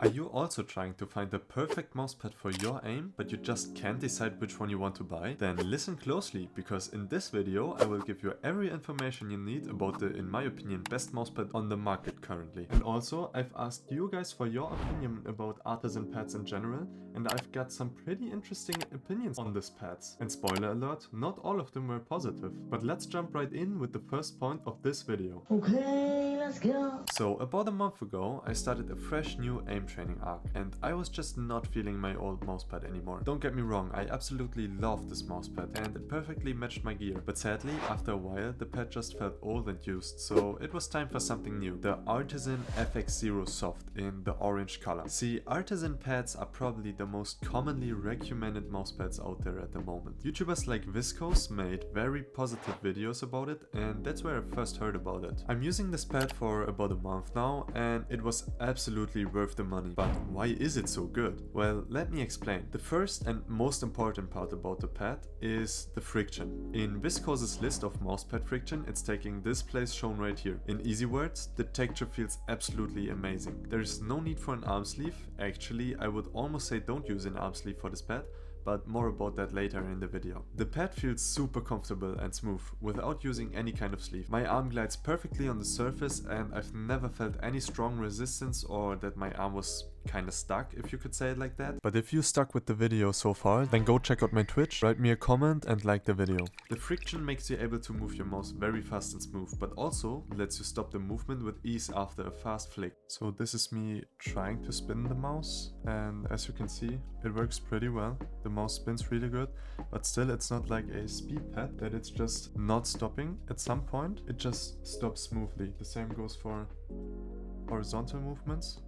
Are you also trying to find the perfect mousepad for your aim, but you just can't decide which one you want to buy? Then listen closely, because in this video I will give you every information you need about the, in my opinion, best mousepad on the market currently. And also, I've asked you guys for your opinion about Artisan Pads in general, and I've got some pretty interesting opinions on these pads. And spoiler alert, not all of them were positive. But let's jump right in with the first point of this video. Okay, let's go. So about a month ago, I started a fresh new aim training arc, and I was just not feeling my old mousepad anymore. Don't get me wrong, I absolutely loved this mousepad and it perfectly matched my gear, but sadly, after a while, the pad just felt old and used, so it was time for something new. The Artisan FX0 Soft in the orange color. See, Artisan pads are probably the most commonly recommended mousepads out there at the moment. YouTubers like Viscose made very positive videos about it, and that's where I first heard about it. I'm using this pad for about a month now, and it was absolutely worth the money. But why is it so good? Well, let me explain. The first and most important part about the pad is the friction. In Viscose's list of mousepad friction, it's taking this place shown right here. In easy words, the texture feels absolutely amazing. There is no need for an arm sleeve. Actually, I would almost say don't use an arm sleeve for this pad, but more about that later in the video. The pad feels super comfortable and smooth without using any kind of sleeve. My arm glides perfectly on the surface, and I've never felt any strong resistance or that my arm was kinda stuck, if you could say it like that. But if you stuck with the video so far, then go check out my Twitch, write me a comment and like the video. The friction makes you able to move your mouse very fast and smooth, but also lets you stop the movement with ease after a fast flick. So this is me trying to spin the mouse, and as you can see, it works pretty well. The mouse spins really good, but still it's not like a speed pad that it's just not stopping. At some point, it just stops smoothly. The same goes for horizontal movements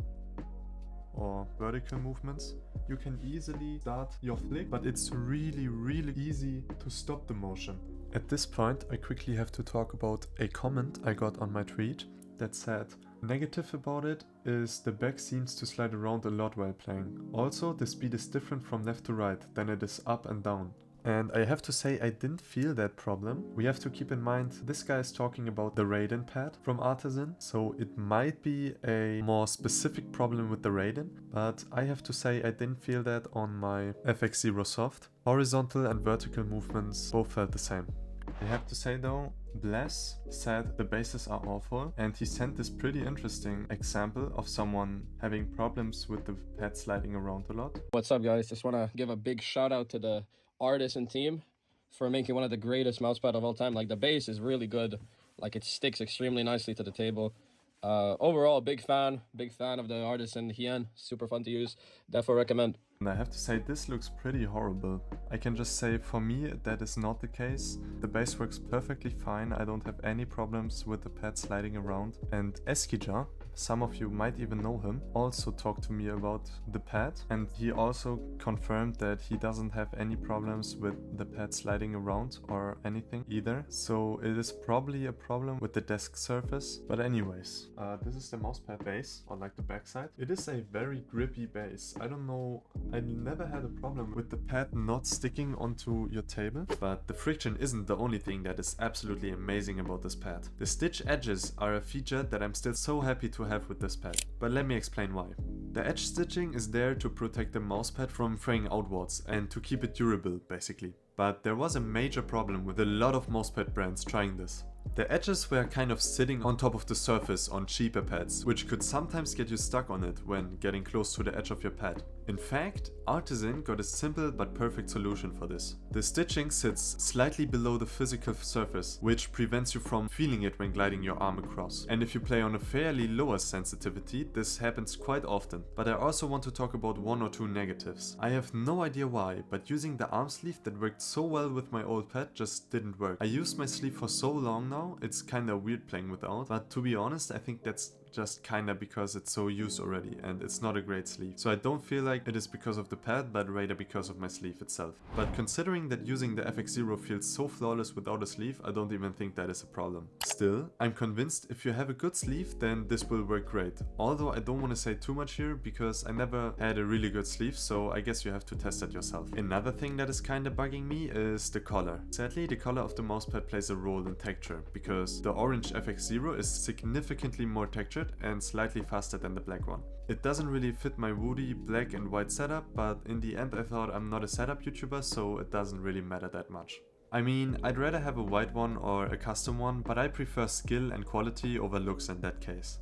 or vertical movements. You can easily start your flick, but it's really easy to stop the motion. At this point, I quickly have to talk about a comment I got on my tweet that said, negative about it is the back seems to slide around a lot while playing. Also, the speed is different from left to right than it is up and down. And I have to say I didn't feel that problem. We have to keep in mind this guy is talking about the Raiden pad from Artisan, so it might be a more specific problem with the Raiden, but I have to say I didn't feel that on my FX0 Soft. Horizontal and vertical movements both felt the same. I have to say though, Bless said the bases are awful, and he sent this pretty interesting example of someone having problems with the pad sliding around a lot. What's up, guys? Just want to give a big shout out to the Artisan team for making one of the greatest mousepad of all time. Like, the base is really good. Like, it sticks extremely nicely to the table. Overall, big fan of the Artisan Hien. Super fun to use. Definitely recommend. And I have to say, this looks pretty horrible. I can just say for me that is not the case. The base works perfectly fine. I don't have any problems with the pad sliding around. And Eskyja, some of you might even know him, also talked to me about the pad, and he also confirmed that he doesn't have any problems with the pad sliding around or anything either. So it is probably a problem with the desk surface. But anyways, this is the mousepad base, or like the backside. It is a very grippy base. I don't know, I never had a problem with the pad not sticking onto your table, but the friction isn't the only thing that is absolutely amazing about this pad. The stitch edges are a feature that I'm still so happy to have with this pad, but let me explain why. The edge stitching is there to protect the mousepad from fraying outwards and to keep it durable, basically. But there was a major problem with a lot of mousepad brands trying this. The edges were kind of sitting on top of the surface on cheaper pads, which could sometimes get you stuck on it when getting close to the edge of your pad. In fact, Artisan got a simple but perfect solution for this. The stitching sits slightly below the physical surface, which prevents you from feeling it when gliding your arm across. And if you play on a fairly lower sensitivity, this happens quite often. But I also want to talk about one or two negatives. I have no idea why, but using the arm sleeve that worked so well with my old pad just didn't work. I used my sleeve for so long now, it's kinda weird playing without, but to be honest, I think that's just kinda because it's so used already and it's not a great sleeve. So I don't feel like it is because of the pad, but rather because of my sleeve itself. But considering that using the FX0 feels so flawless without a sleeve, I don't even think that is a problem. Still, I'm convinced if you have a good sleeve, then this will work great. Although I don't want to say too much here because I never had a really good sleeve, so I guess you have to test it yourself. Another thing that is kinda bugging me is the color. Sadly, the color of the mousepad plays a role in texture because the orange FX0 is significantly more textured textured and slightly faster than the black one. It doesn't really fit my woody black and white setup, but in the end I thought I'm not a setup YouTuber, so it doesn't really matter that much. I mean, I'd rather have a white one or a custom one, but I prefer skill and quality over looks in that case.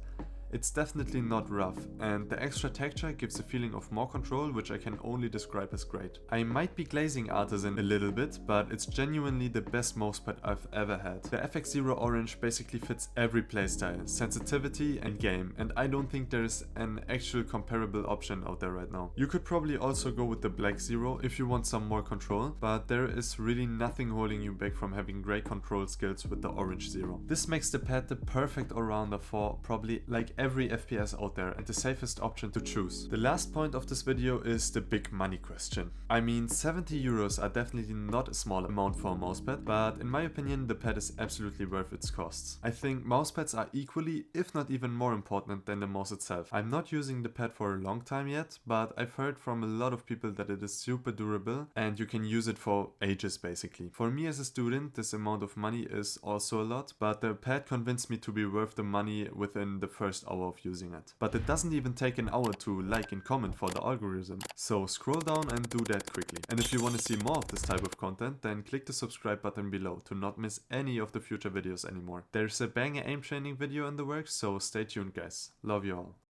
It's definitely not rough, and the extra texture gives a feeling of more control, which I can only describe as great. I might be glazing Artisan a little bit, but it's genuinely the best mousepad I've ever had. The FX0 orange basically fits every playstyle, sensitivity and game, and I don't think there's an actual comparable option out there right now. You could probably also go with the black zero if you want some more control, but there is really nothing holding you back from having great control skills with the orange zero. This makes the pad the perfect all-rounder for probably like every FPS out there and the safest option to choose. The last point of this video is the big money question. I mean, 70 euros are definitely not a small amount for a mousepad, but in my opinion the pad is absolutely worth its costs. I think mousepads are equally, if not even more important than the mouse itself. I'm not using the pad for a long time yet, but I've heard from a lot of people that it is super durable and you can use it for ages basically. For me as a student, this amount of money is also a lot, but the pad convinced me to be worth the money within the first hour of using it. But it doesn't even take an hour to like and comment for the algorithm, so scroll down and do that quickly. And if you want to see more of this type of content, then click the subscribe button below to not miss any of the future videos anymore. There's a banger aim training video in the works, so stay tuned guys. Love you all.